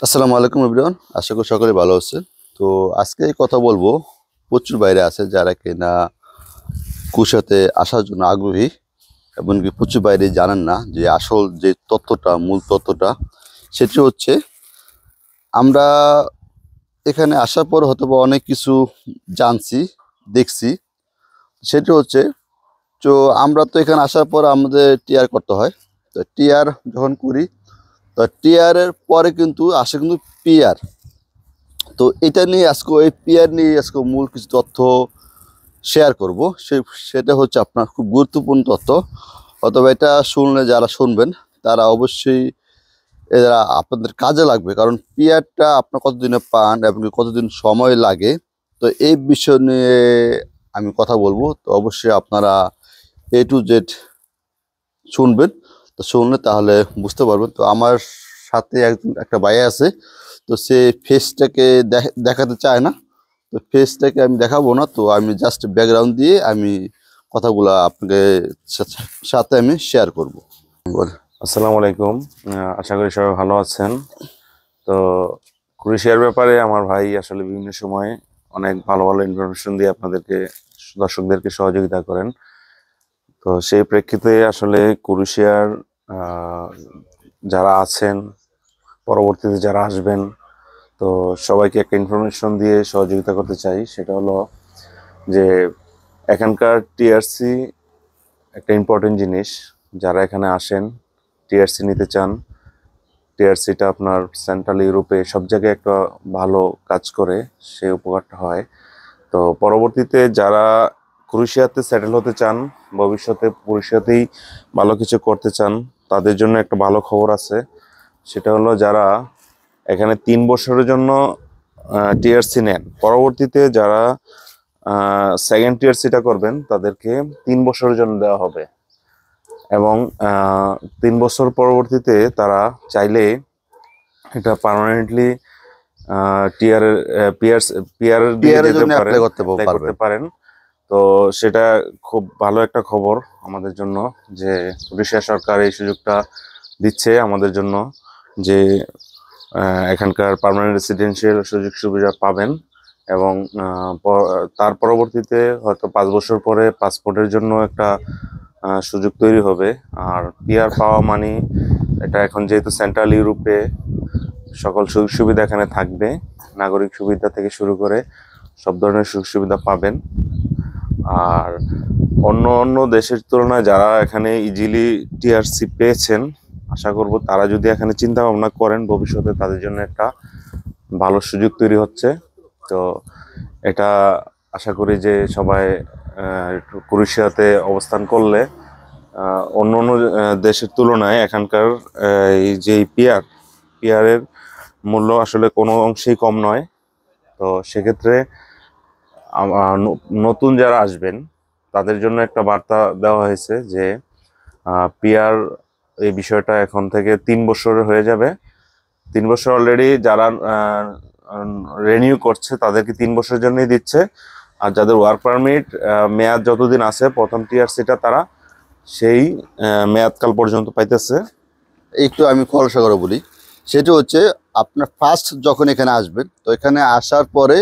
আসসালামু আলাইকুম এভরিওয়ান, আশা করি সকলে ভালো আছে। তো আজকে কথা বলবো প্রচুর বাইরে আছে যারা কিনা কুশাতে আসার জন্য আগ্রহী, এমনকি প্রচুর বাইরে জানেন না যে আসল যে তথ্যটা, মূল তথ্যটা সেটি হচ্ছে আমরা এখানে আসার পর হয়তো বা অনেক কিছু জানছি, দেখছি। সেটি হচ্ছে, তো আমরা তো এখানে আসার পর আমাদের টিআর করতে হয়। তো টিআর যখন করি, তো টিআর এর পরে কিন্তু আসে কিন্তু পিআর। তো এটা নিয়ে আজকে এই পিআর নিয়ে আজকে মূল কিছু তথ্য শেয়ার করব। সেটা হচ্ছে আপনার খুব গুরুত্বপূর্ণ তথ্য, অথবা এটা শুনলে যারা শুনবেন তারা অবশ্যই এরা আপনাদের কাজে লাগবে। কারণ পিআরটা আপনার কতদিনে পান এবং কতদিন সময় লাগে, তো এই বিষয় নিয়ে আমি কথা বলবো। তো অবশ্যই আপনারা A to Z শুনবেন। তো শুনলে তাহলে বুঝতে পারবেন। তো আমার সাথে একটা ভাই আছে, তো সে ফেসটাকে দেখাতে চায় না। তো ফেসটাকে আমি দেখাবো না, তো আমি জাস্ট ব্যাকগ্রাউন্ড দিয়ে আমি কথাগুলো আপনাকে সাথে আমি শেয়ার করব। বল। আসসালামু আলাইকুম। আশা করি সবাই ভালো আছেন। তো ক্রোয়েশিয়ার ব্যাপারে আমার ভাই আসলে বিভিন্ন সময় অনেক ভালো ভালো ইনফরমেশন দিয়ে আপনাদেরকে দর্শকদেরকে সহযোগিতা করেন। তো সেই প্রেক্ষিতে আসলে ক্রোয়েশিয়ার আহ, যারা আছেন, পরবর্তীতে যারা আসবেন, তো সবাইকে একটা ইনফরমেশন দিয়ে সহযোগিতা করতে চাই। সেটা হলো যে এখানকার টিআরসি একটা ইম্পর্টেন্ট জিনিস। যারা এখানে আসেন, টিআরসি নিতে চান, টিআরসিটা আপনার সেন্ট্রাল ইউরোপে সব জায়গায় একটা ভালো কাজ করে, সেই উপকারটা হয়। তো পরবর্তীতে যারা ক্রোয়েশিয়াতে সেটেল হতে চান, ভবিষ্যতে ক্রোয়েশিয়াতেই ভালো কিছু করতে চান, তাদের জন্য একটা ভালো খবর আছে। সেটা হলো যারা এখানে 3 বছরের জন্য টিআরসি নেন, পরবর্তীতে যারা সেকেন্ড টিআরসিটা করবেন তাদেরকে 3 বছরের জন্য দেওয়া হবে। এবং 3 বছর পরবর্তীতে তারা চাইলে এটা পার্মানেন্টলি টিআর পিআর পিআর দিয়ে পিআর এর যেতে জন্য পারেন, অ্যাপ্লাই করতে অ্যাপ্লাই করতে পারবেন। পারেন। তো সেটা খুব ভালো একটা খবর আমাদের জন্য, যে ক্রোয়েশিয়া সরকার এই সুযোগটা দিচ্ছে আমাদের জন্য, যে এখানকার পার্মানেন্ট রেসিডেন্সিয়াল সুযোগ সুবিধা পাবেন। এবং তার পরবর্তীতে হয়তো 5 বছর পরে পাসপোর্টের জন্য একটা সুযোগ তৈরি হবে। আর পিআর পাওয়া মানে এটা এখন যেহেতু সেন্ট্রাল ইউরোপে সকল সুযোগ সুবিধা এখানে থাকবে, নাগরিক সুবিধা থেকে শুরু করে সব ধরনের সুযোগ সুবিধা পাবেন। আর অন্য অন্য দেশের তুলনায় যারা এখানে ইজিলি টিআরসি পেয়েছেন, আশা করব তারা যদি এখানে চিন্তা ভাবনা করেন, ভবিষ্যতে তাদের জন্য একটা ভালো সুযোগ তৈরি হচ্ছে। তো এটা আশা করি যে সবাই একটু ক্রোয়েশিয়াতে অবস্থান করলে অন্য অন্য দেশের তুলনায় এখানকার এই যে পিআরের মূল্য আসলে কোনো অংশেই কম নয়। তো সেক্ষেত্রে নতুন যারা আসবেন তাদের জন্য একটা বার্তা দেওয়া হয়েছে যে পিআর এই বিষয়টা এখন থেকে 3 বছরের হয়ে যাবে। 3 বছর অলরেডি যারা রেনিউ করছে তাদেরকে 3 বছরের জন্যই দিচ্ছে। আর যাদের ওয়ার্ক পারমিট মেয়াদ যতদিন আছে প্রথম টিআরসিটা, তারা সেই মেয়াদকাল পর্যন্ত পাইতেছে। একটু আমি খরচা করে বলি। সেটা হচ্ছে, আপনার ফার্স্ট যখন এখানে আসবেন, তো এখানে আসার পরে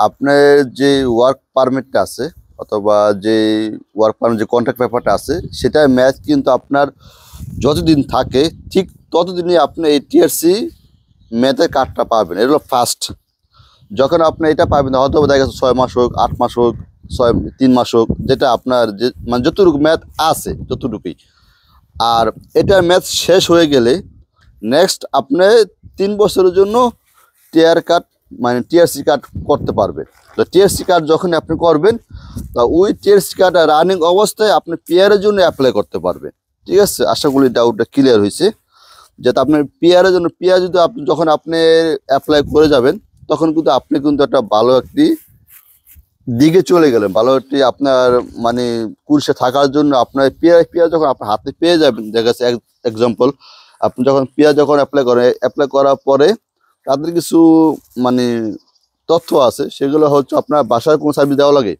আপনার যে ওয়ার্ক পারমিটটা আছে, অথবা যে ওয়ার্ক পারমিট যে কন্ট্রাক্ট পেপারটা আছে, সেটা ম্যাচ কিন্তু আপনার যতদিন থাকে ঠিক ততদিনই আপনি এই টিআরসি ম্যাথের কার্ডটা পাবেন। এটা হলো ফার্স্ট। যখন আপনি এটা পাবেন, হয়তো দেখা গেছে 6 মাস হোক, 8 মাস হোক, 3 মাস হোক, যেটা আপনার যে মানে যতটুকু ম্যাথ আছে ততটুকুই। আর এটা ম্যাথ শেষ হয়ে গেলে নেক্সট আপনি 3 বছরের জন্য টিআর কার্ড মানে টিআরসি কার্ড করতে পারবেন। তো টিআরসি কার্ড যখন আপনি করবেন, তা ওই টিআরসি কার্ড রানিং অবস্থায় আপনি পিআরের জন্য অ্যাপ্লাই করতে পারবেন। ঠিক আছে, আশা করি ডাউটটা ক্লিয়ার হয়েছে। যাতে আপনার পিআরের জন্য, পিআর যদি আপনি যখন আপনি অ্যাপ্লাই করে যাবেন, তখন কিন্তু আপনি কিন্তু একটা ভালো একটি দিকে চলে গেলেন, ভালো একটি আপনার মানে কুরসে থাকার জন্য আপনার পিআর যখন আপনার হাতে পেয়ে যাবেন। দেখা যাচ্ছে এক্সাম্পল, আপনি যখন পিআর যখন অ্যাপ্লাই করেন, অ্যাপ্লাই করার পরে তাদের কিছু মানে তথ্য আছে, সেগুলো হচ্ছে আপনার বাসায় কোনো সার্ভিস দেওয়া লাগে,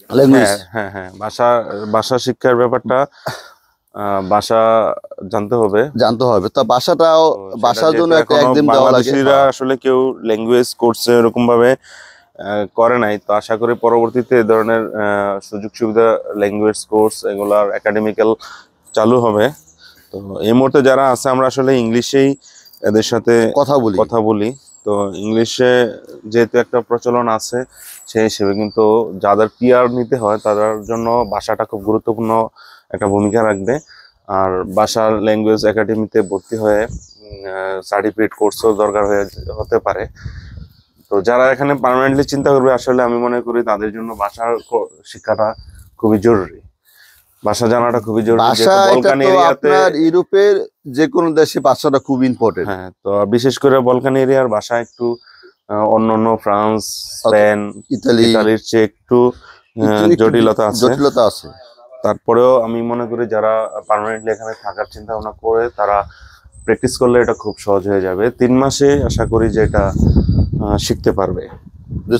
ল্যাঙ্গুয়েজ। হ্যাঁ হ্যাঁ হ্যাঁ, ভাষা ভাষা শিক্ষার ব্যাপারটা ভাষা জানতে হবে। তা ভাষাটাও তো বাসার সেটা জন্য যেহেতু একটা এখনো একদিন দেওয়া লাগে। বাংলাদেশিরা আসলে কেউ ল্যাঙ্গুয়েজ কোর্সে এরকম ভাবে করে নাই, তো আশা করি পরবর্তীতে এই ধরনের সুযোগ সুবিধা, ল্যাঙ্গুয়েজ কোর্স এগুলার একাডেমিক্যাল চালু হবে। তো এই মুহূর্তে যারা আছে আমরা আসলে ইংলিশেই এদের সাথে কথা বলি। তো ইংলিশে যেহেতু একটা প্রচলন আছে, সেই হিসেবে কিন্তু যাদের পিআর নিতে হয় তাদের জন্য ভাষাটা খুব গুরুত্বপূর্ণ একটা ভূমিকা রাখবে। আর ভাষার ল্যাঙ্গুয়েজ একাডেমিতে ভর্তি হয়ে সার্টিফিকেট কোর্সও দরকার হতে পারে। তো যারা এখানে পার্মানেন্টলি চিন্তা করবে, আসলে আমি মনে করি তাদের জন্য ভাষার শিক্ষাটা খুবই জরুরি, ভাষা জানাটা খুবই জরুরি। ভাষা যেহেতু এটা বলকান তো এরিয়াতে, আপনার ইউরোপের যে কোনো দেশে ভাষাটা খুব ইম্পর্টেন্ট। হ্যাঁ, তো বিশেষ করে বলকান এরিয়ার ভাষা একটু অন্যান্য ফ্রান্স, স্পেন, ইতালির চেয়ে একটু জটিলতা আছে। তারপরেও আমি মনে করি যারা পার্মানেন্টলি এখানে থাকার চিন্তা ভাবনা করে তারা প্র্যাকটিস করলে এটা খুব সহজ হয়ে যাবে। 3 মাসে আশা করি যে এটা শিখতে পারবে,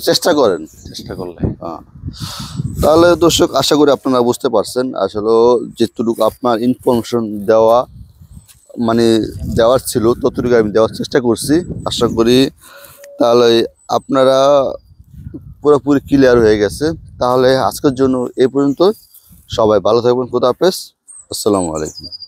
চেষ্টা করলে। তাহলে দর্শক, আশা করি আপনারা বুঝতে পারছেন আসলে যেটুকু আপনার ইনফরমেশন দেওয়ার ছিল ততটুকু আমি দেওয়ার চেষ্টা করছি। আশা করি তাহলে আপনারা পুরোপুরি ক্লিয়ার হয়ে গেছে। তাহলে আজকের জন্য এই পর্যন্ত। সবাই ভালো থাকবেন। খোদা হাফেজ। আসসালামু আলাইকুম।